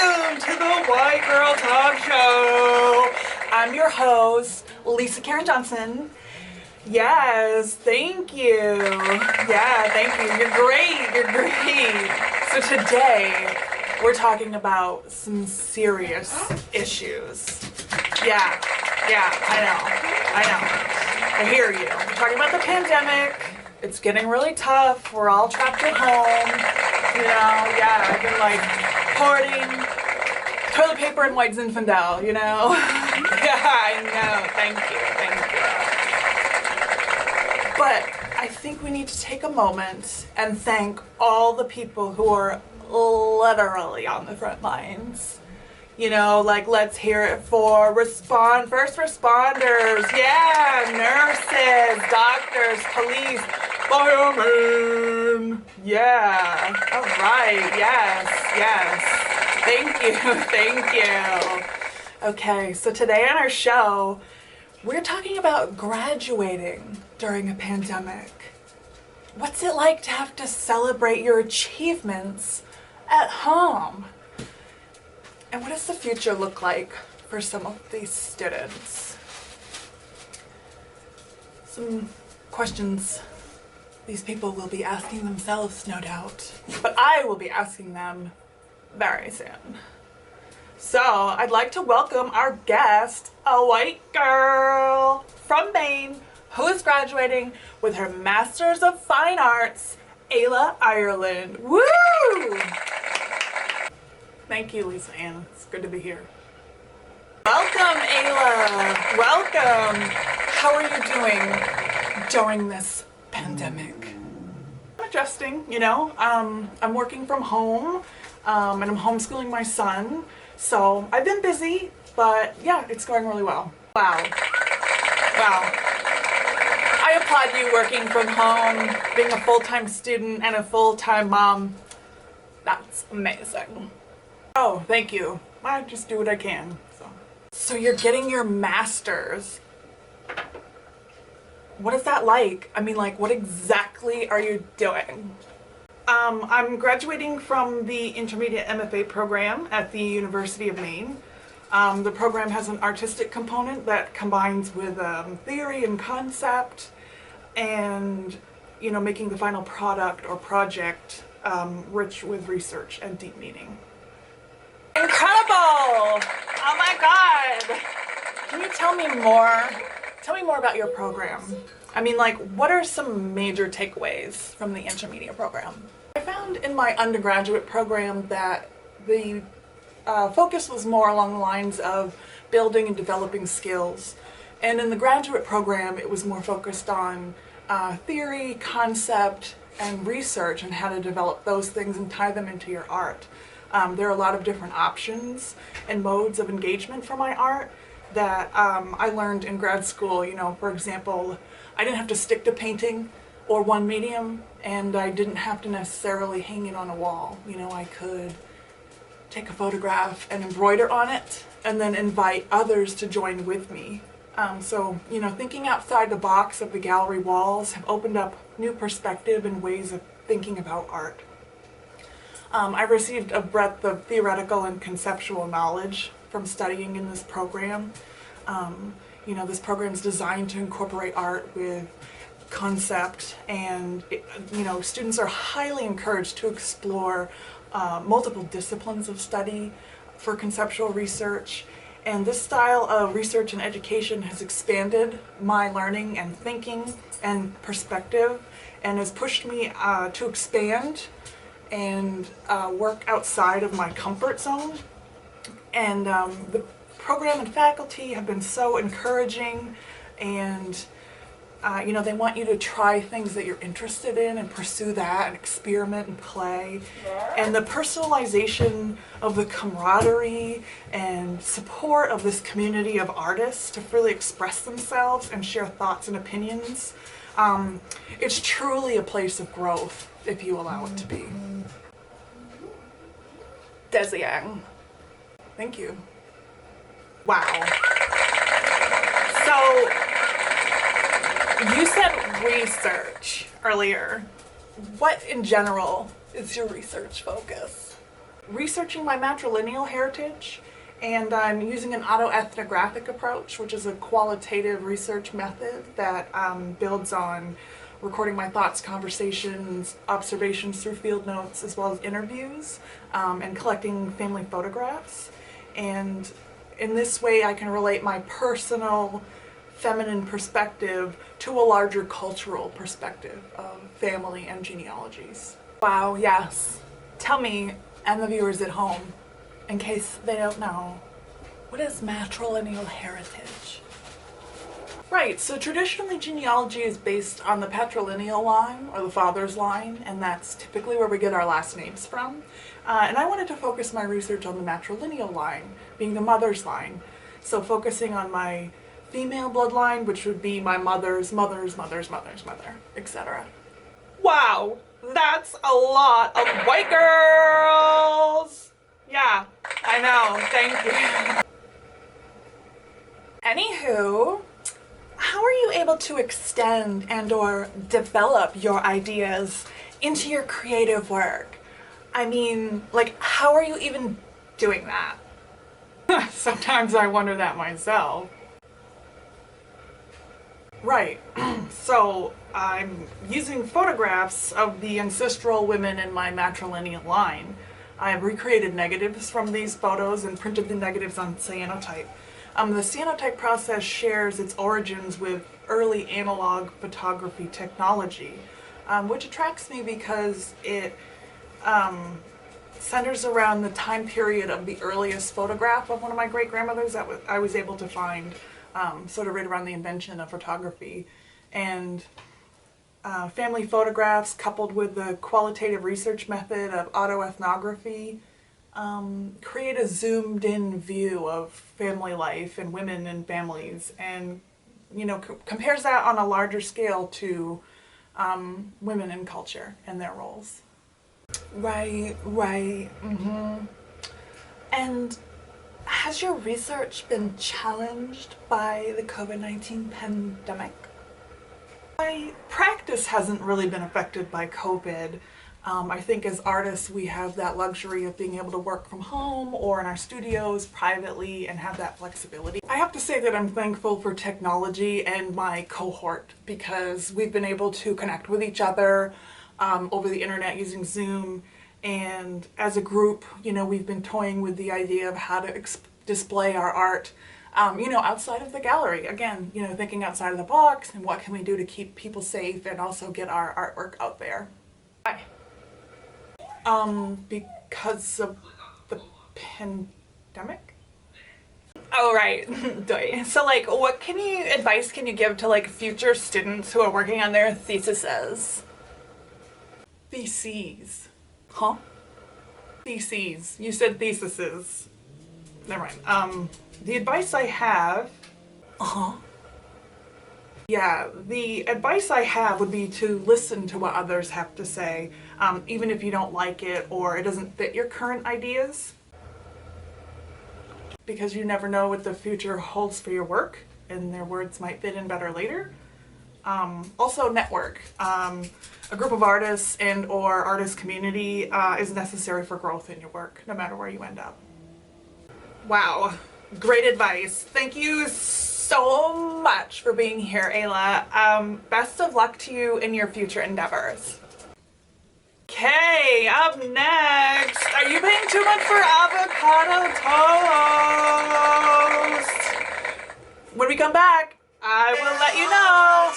Welcome to the White Girl Talk Show. I'm your host, Lisa Karen Johnson. Yes, thank you. Yeah, thank you. You're great. You're great. So today, we're talking about some serious issues. Yeah, I know. I hear you. We're talking about the pandemic. It's getting really tough. We're all trapped at home. You know, yeah, I've been like hoarding toilet paper and white Zinfandel, you know? Yeah, I know. Thank you. But I think we need to take a moment and thank all the people who are literally on the front lines. You know, like, let's hear it for first responders. Yeah, nurses, doctors, police, firemen. Yeah, all right, yes. Thank you. Okay, so today on our show, we're talking about graduating during a pandemic. What's it like to have to celebrate your achievements at home? And what does the future look like for some of these students? Some questions these people will be asking themselves, no doubt. But I will be asking them very soon. So I'd like to welcome our guest, a white girl from Maine who is graduating with her Master's of Fine Arts, Ayla Ireland. Woo! Thank you, Lisa Ann. It's good to be here. Welcome, Ayla. Welcome. How are you doing during this pandemic? I'm adjusting, you know. I'm working from home, and I'm homeschooling my son. So I've been busy, but yeah, it's going really well. Wow. I applaud you working from home, being a full-time student and a full-time mom. That's amazing. Oh, thank you. I just do what I can. So you're getting your master's. What is that like? I mean, like, what exactly are you doing? I'm graduating from the intermediate MFA program at the University of Maine. The program has an artistic component that combines with theory and concept and, you know, making the final product or project rich with research and deep meaning. Incredible! Oh my God! Can you tell me more? Tell me more about your program. I mean, like, what are some major takeaways from the intermediate program? I found in my undergraduate program that the focus was more along the lines of building and developing skills. And in the graduate program, it was more focused on theory, concept, and research and how to develop those things and tie them into your art. There are a lot of different options and modes of engagement for my art that I learned in grad school. You know, for example, I didn't have to stick to painting or one medium, and I didn't have to necessarily hang it on a wall. You know, I could take a photograph and embroider on it and then invite others to join with me. So, you know, thinking outside the box of the gallery walls have opened up new perspective and ways of thinking about art. I've received a breadth of theoretical and conceptual knowledge from studying in this program. You know, this program is designed to incorporate art with concept, and you know, students are highly encouraged to explore multiple disciplines of study for conceptual research. And this style of research and education has expanded my learning and thinking and perspective, and has pushed me to expand and work outside of my comfort zone. And the program and faculty have been so encouraging, and you know, they want you to try things that you're interested in and pursue that and experiment and play. And the personalization of the camaraderie and support of this community of artists to freely express themselves and share thoughts and opinions. It's truly a place of growth if you allow it to be. Desiang. Thank you. Wow. So, you said research earlier. What in general is your research focus? researching my matrilineal heritage, and I'm using an autoethnographic approach, which is a qualitative research method that builds on recording my thoughts, conversations, observations through field notes, as well as interviews, and collecting family photographs. And in this way I can relate my personal feminine perspective to a larger cultural perspective of family and genealogies. Wow, yes. Tell me, and the viewers at home, in case they don't know, what is matrilineal heritage? Right, so traditionally genealogy is based on the patrilineal line, or the father's line, and that's typically where we get our last names from. And I wanted to focus my research on the matrilineal line, being the mother's line. So focusing on my female bloodline, which would be my mother's mother's mother's mother's mother, etc. Wow, that's a lot of white girls! Yeah, I know, thank you. Anywho, how are you able to extend and or develop your ideas into your creative work? I mean, like, how are you even doing that? Sometimes I wonder that myself. Right, so I'm using photographs of the ancestral women in my matrilineal line. I have recreated negatives from these photos and printed the negatives on cyanotype. The cyanotype process shares its origins with early analog photography technology, which attracts me because it centers around the time period of the earliest photograph of one of my great-grandmothers that I was able to find sort of right around the invention of photography. And family photographs coupled with the qualitative research method of autoethnography create a zoomed in view of family life and women and families, and you know, compares that on a larger scale to women in culture and their roles. Right. And has your research been challenged by the COVID-19 pandemic? My practice hasn't really been affected by COVID. I think as artists we have that luxury of being able to work from home or in our studios privately and have that flexibility. I have to say that I'm thankful for technology and my cohort, because we've been able to connect with each other over the internet using Zoom, and as a group, you know, we've been toying with the idea of how to display our art, you know, outside of the gallery. Again, you know, thinking outside of the box and what can we do to keep people safe and also get our artwork out there. Why? Because of the pandemic? Oh, right. So, like, what advice can you give to, like, future students who are working on their theses? Theses. Huh? Theses. You said theses. Never mind. The advice I have... Yeah, the advice I have would be to listen to what others have to say, even if you don't like it or it doesn't fit your current ideas, because you never know what the future holds for your work, and their words might fit in better later. Also network. A group of artists and or artist community is necessary for growth in your work, no matter where you end up. Wow, great advice. Thank you so much for being here, Ayla. Best of luck to you in your future endeavors. Okay, up next, are you paying too much for avocado toast? When we come back, I will let you know.